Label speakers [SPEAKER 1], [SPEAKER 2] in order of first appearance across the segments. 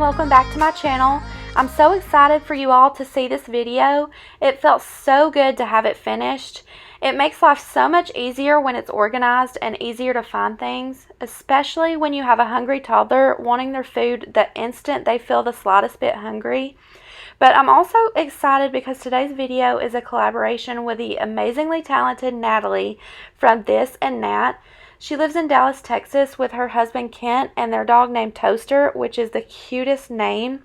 [SPEAKER 1] welcome back to my channel. I'm so excited for you all to see this video. It felt so good to have it finished. It makes life so much easier when it's organized and easier to find things, especially when you have a hungry toddler wanting their food the instant they feel the slightest bit hungry. But I'm also excited because today's video is a collaboration with the amazingly talented Natalie from This and Nat. She lives in Dallas, Texas with her husband Kent and their dog named Toaster, which is the cutest name.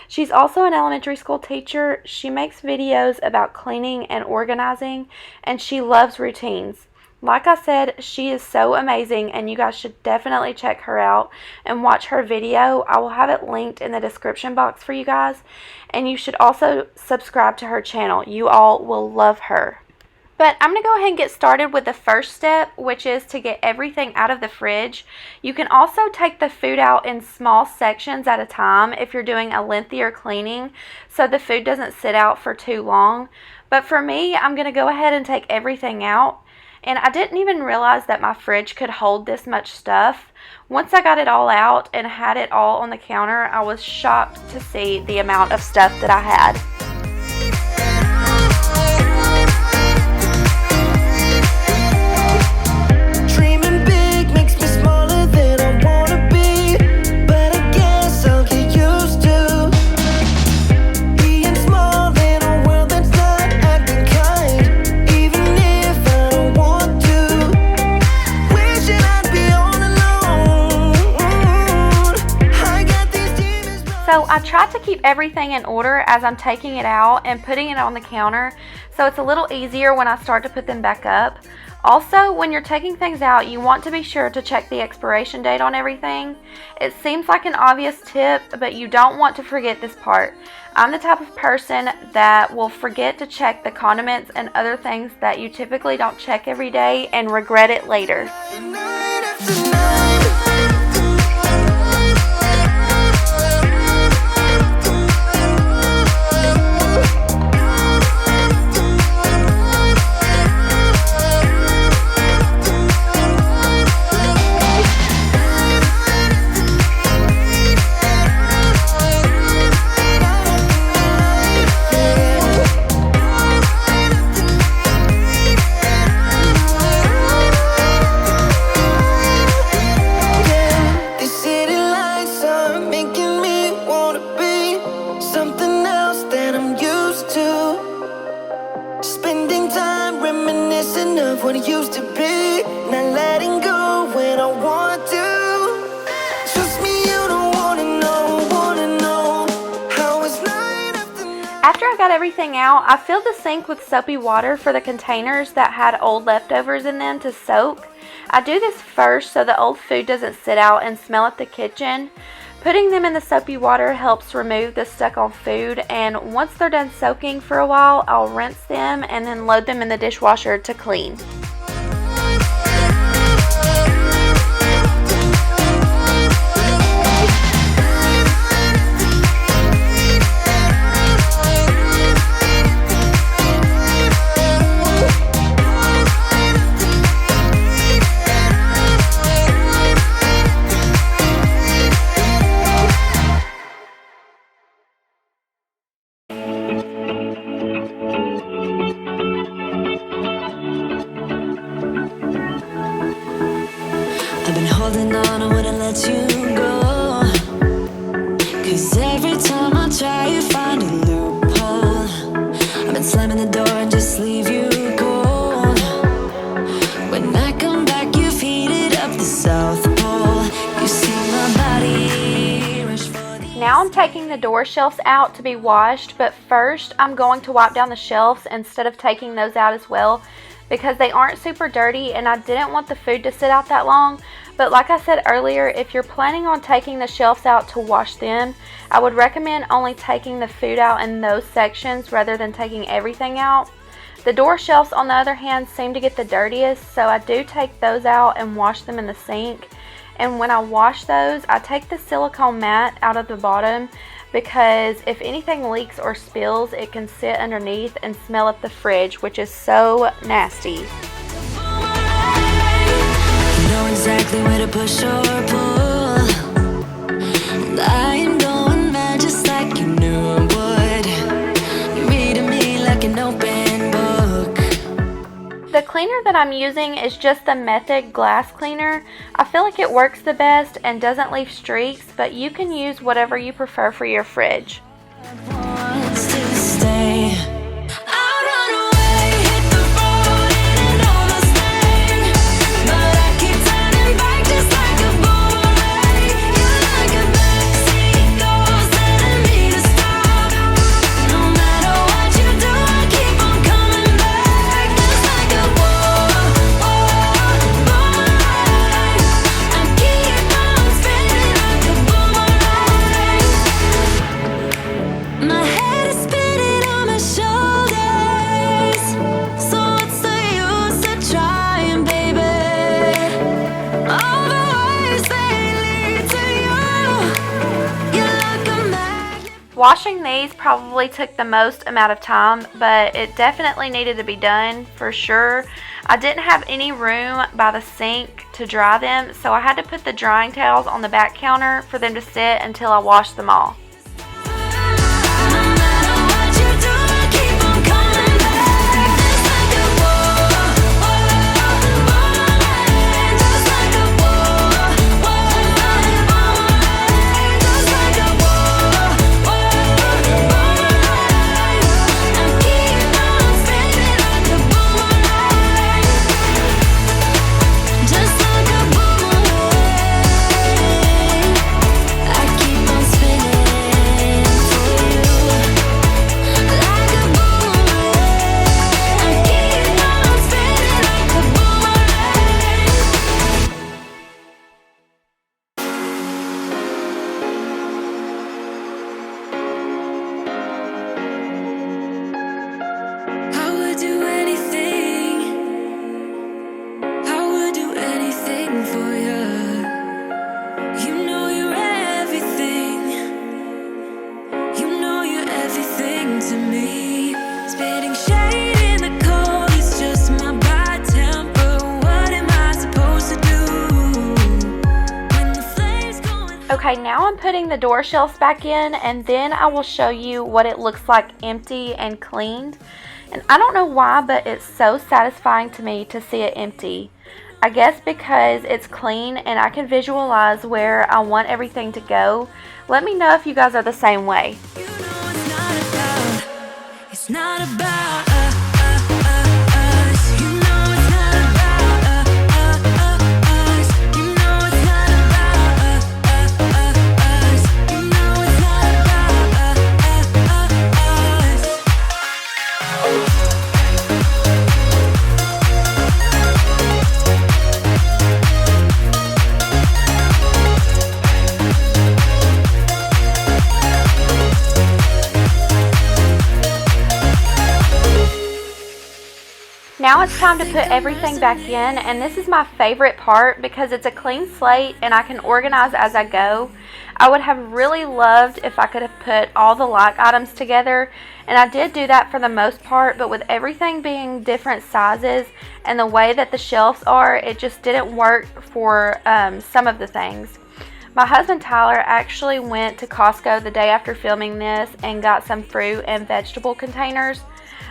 [SPEAKER 1] She's also an elementary school teacher. She makes videos about cleaning and organizing, and she loves routines. Like I said, she is so amazing, and you guys should definitely check her out and watch her video. I will have it linked in the description box for you guys, and you should also subscribe to her channel. You all will love her. But I'm going to go ahead and get started with the first step, which is to get everything out of the fridge. You can also take the food out in small sections at a time if you're doing a lengthier cleaning, so the food doesn't sit out for too long. But for me, I'm going to go ahead and take everything out. And I didn't even realize that my fridge could hold this much stuff. Once I got it all out and had it all on the counter, I was shocked to see the amount of stuff that I had. So I tried to keep everything in order as I'm taking it out and putting it on the counter, so it's a little easier when I start to put them back up. Also, when you're taking things out, you want to be sure to check the expiration date on everything. It seems like an obvious tip, but you don't want to forget this part. I'm the type of person that will forget to check the condiments and other things that you typically don't check every day and regret it later.
[SPEAKER 2] What it used to be, not letting go when I want to. Trust me, you don't wanna know how it's night after night.
[SPEAKER 1] After I got everything out, I filled the sink with soapy water for the containers that had old leftovers in them to soak. I do this first so the old food doesn't sit out and smell at the kitchen. Putting them in the soapy water helps remove the stuck-on food, and once they're done soaking for a while, I'll rinse them and then load them in the dishwasher to clean.
[SPEAKER 2] I've been holding on, I wouldn't let you go. 'Cause every time I try, you find a loophole. I've been slamming the door and just leave you cold. When I come back, you've heated up the South Pole. You see my body rush for the...
[SPEAKER 1] Now I'm taking the door shelves out to be washed, but first I'm going to wipe down the shelves instead of taking those out as well, because they aren't super dirty and I didn't want the food to sit out that long. But like I said earlier, if you're planning on taking the shelves out to wash them, I would recommend only taking the food out in those sections rather than taking everything out. The door shelves, on the other hand, seem to get the dirtiest, so I do take those out and wash them in the sink. And when I wash those, I take the silicone mat out of the bottom, because if anything leaks or spills, it can sit underneath and smell up the fridge, which is so nasty.
[SPEAKER 2] Know exactly where to push or pull. And I am going
[SPEAKER 1] that I'm using is just the Method glass cleaner. I feel like it works the best and doesn't leave streaks, but you can use whatever you prefer for your fridge.
[SPEAKER 2] Wants to stay.
[SPEAKER 1] Washing these probably took the most amount of time, but it definitely needed to be done for sure. I didn't have any room by the sink to dry them, so I had to put the drying towels on the back counter for them to sit until I washed them all. Okay, now I'm putting the door shelves back in, and then I will show you what it looks like empty and cleaned. And I don't know why, but it's so satisfying to me to see it empty. I guess because it's clean and I can visualize where I want everything to go. Let me know if you guys are the same way.
[SPEAKER 2] You know it's not about
[SPEAKER 1] Now it's time to put everything back in, and this is my favorite part because it's a clean slate and I can organize as I go. I would have really loved if I could have put all the like items together, and I did do that for the most part, but with everything being different sizes and the way that the shelves are, it just didn't work for some of the things. My husband Tyler actually went to Costco the day after filming this and got some fruit and vegetable containers.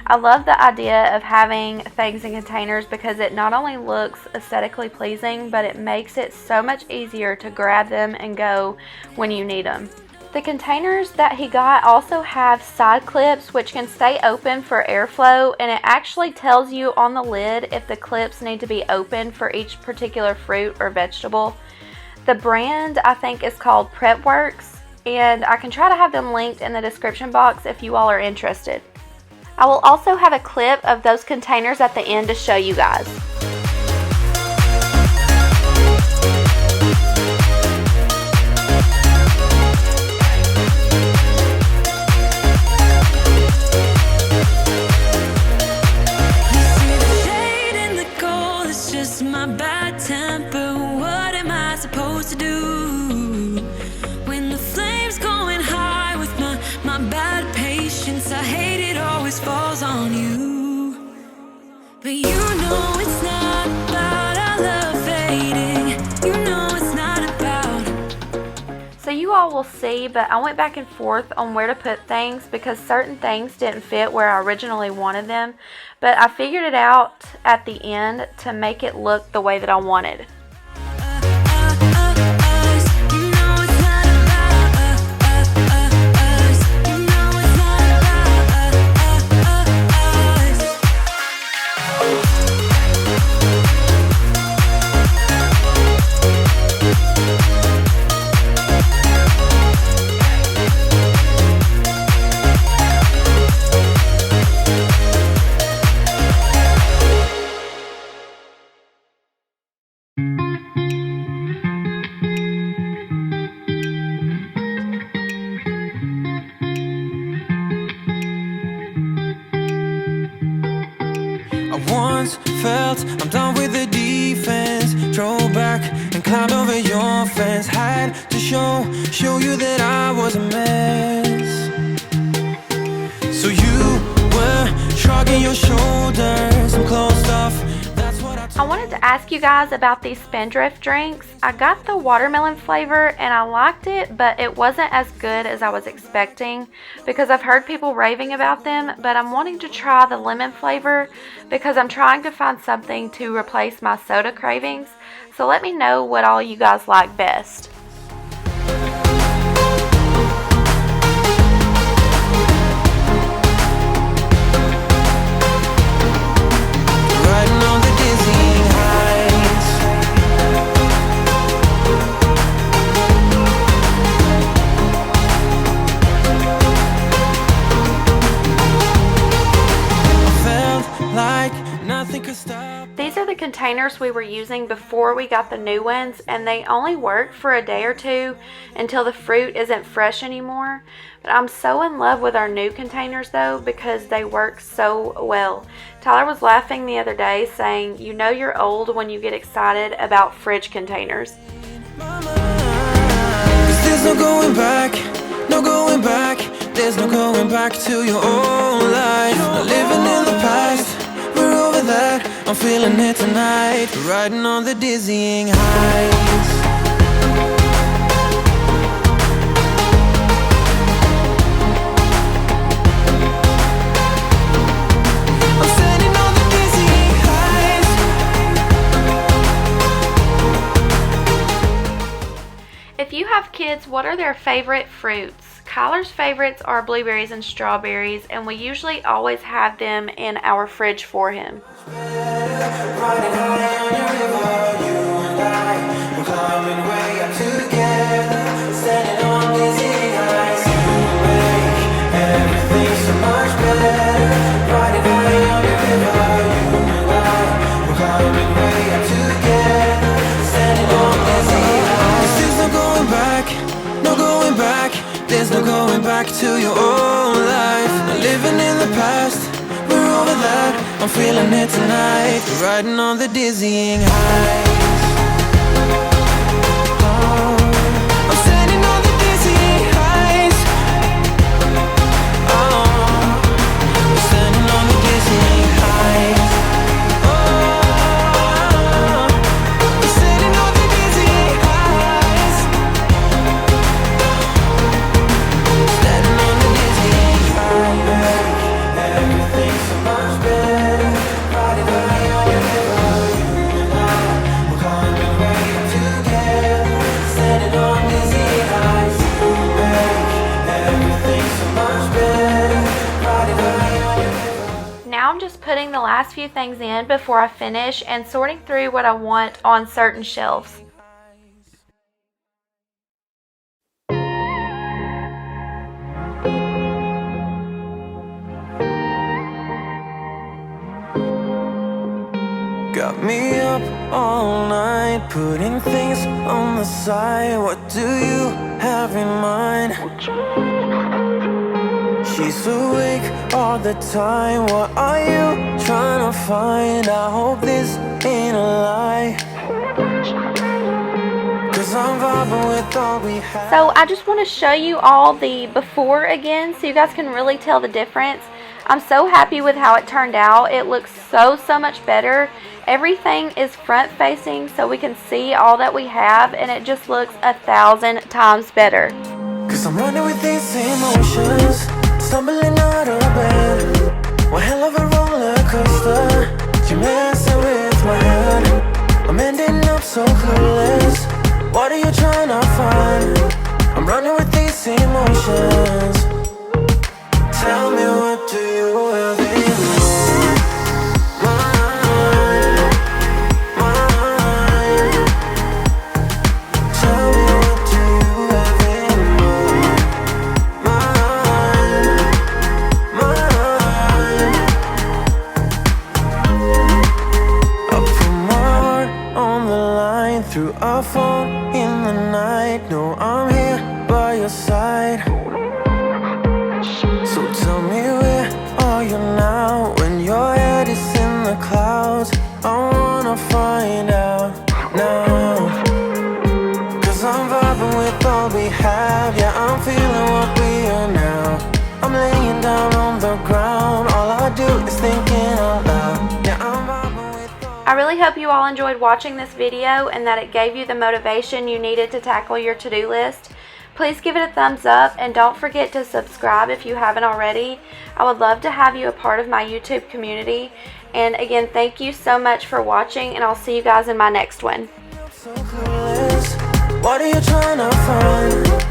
[SPEAKER 1] I love the idea of having things in containers because it not only looks aesthetically pleasing, but it makes it so much easier to grab them and go when you need them. The containers that he got also have side clips which can stay open for airflow, and it actually tells you on the lid if the clips need to be open for each particular fruit or vegetable. The brand I think is called Prepworks, and I can try to have them linked in the description box if you all are interested. I will also have a clip of those containers at the end to show you guys.
[SPEAKER 2] You see the shade in the gold, it's just my bad temper. What am I supposed to do when the flame's going high with my bad patience? I hate it always falls on you, but you know it's not about our love fading. You know it's not about.
[SPEAKER 1] So you all will see, but I went back and forth on where to put things because certain things didn't fit where I originally wanted them, but I figured it out at the end to make it look the way that I wanted.
[SPEAKER 2] Once felt I'm done with the defense. Drove back and climbed over your fence. Had to show you that I was a mess. So you were shrugging your shoulders and closed off. That's what
[SPEAKER 1] I wanted to ask you guys about these Spindrift drinks. I got the watermelon flavor and I liked it, but it wasn't as good as I was expecting because I've heard people raving about them, but I'm wanting to try the lemon flavor because I'm trying to find something to replace my soda cravings. So let me know what all you guys like best. These are the containers we were using before we got the new ones, and they only work for a day or two until the fruit isn't fresh anymore. But I'm so in love with our new containers though because they work so well. Tyler was laughing the other day saying, you know you're old when you get excited about fridge containers.
[SPEAKER 2] There's no going back, no going back. There's no going back to your old life. Not living in the past, we're over that. I'm feeling it tonight, riding on the dizzying heights. I'm standing on the dizzying heights.
[SPEAKER 1] If you have kids, what are their favorite fruits? Kyler's favorites are blueberries and strawberries, and we usually always have them in our fridge for him.
[SPEAKER 2] Riding high on your river, you and I, we're climbing way up together, standing on dizzy heights. You make everything so much better. Riding high on your river, you and I, we're climbing way up together, standing on dizzy heights. There's no going back, no going back. There's no going back to your old life. Not living in the past, we're over that. I'm feeling it tonight, riding on the dizzying heights. Oh, I'm standing on the dizzying heights. Oh, I'm standing on the dizzying heights. Oh, I'm standing on the dizzying heights. Standing on the dizzying heights. Everything's so much better. Riding high on your river, you and I, we're climbing way up together, standing on dizzy heights. You make everything so much better. Riding high on your river.
[SPEAKER 1] Now I'm just putting the last few things in before I finish and sorting through what I want on certain shelves.
[SPEAKER 2] Got me up all night, putting things on the side. What do you have in mind? She's awake all the time. What are you trying to find? I hope this ain't a lie, 'cause I'm vibing with all we have.
[SPEAKER 1] So I just want to show you all the before again so you guys can really tell the difference. I'm so happy with how it turned out. It looks so much better. Everything is front facing so we can see all that we have, and it just looks 1,000 times better.
[SPEAKER 3] Cause I'm running with these emotions, stumbling out of bed. One hell of a roller coaster, you're messing with my head. I'm ending up so clueless. What are you trying to find? I'm running with these emotions. Tell me, what do you have in mind? Tell me, what do you have in mind? I put my heart on the line through a phone in the night. No, I'm here by your side. So tell me, where are you now? When your head is in the clouds, I wanna find out now. Cause I'm vibing with all we have. Yeah, I'm feeling what we are now. I'm laying down on the ground. All I do is thinking out loud. Yeah, I'm vibing with all.
[SPEAKER 1] I really hope you all enjoyed watching this video and that it gave you the motivation you needed to tackle your to-do list. Please give it a thumbs up and don't forget to subscribe if you haven't already. I would love to have you a part of my YouTube community. And again, thank you so much for watching, and I'll see you guys in my next one.
[SPEAKER 3] So clueless. What are you trying to find?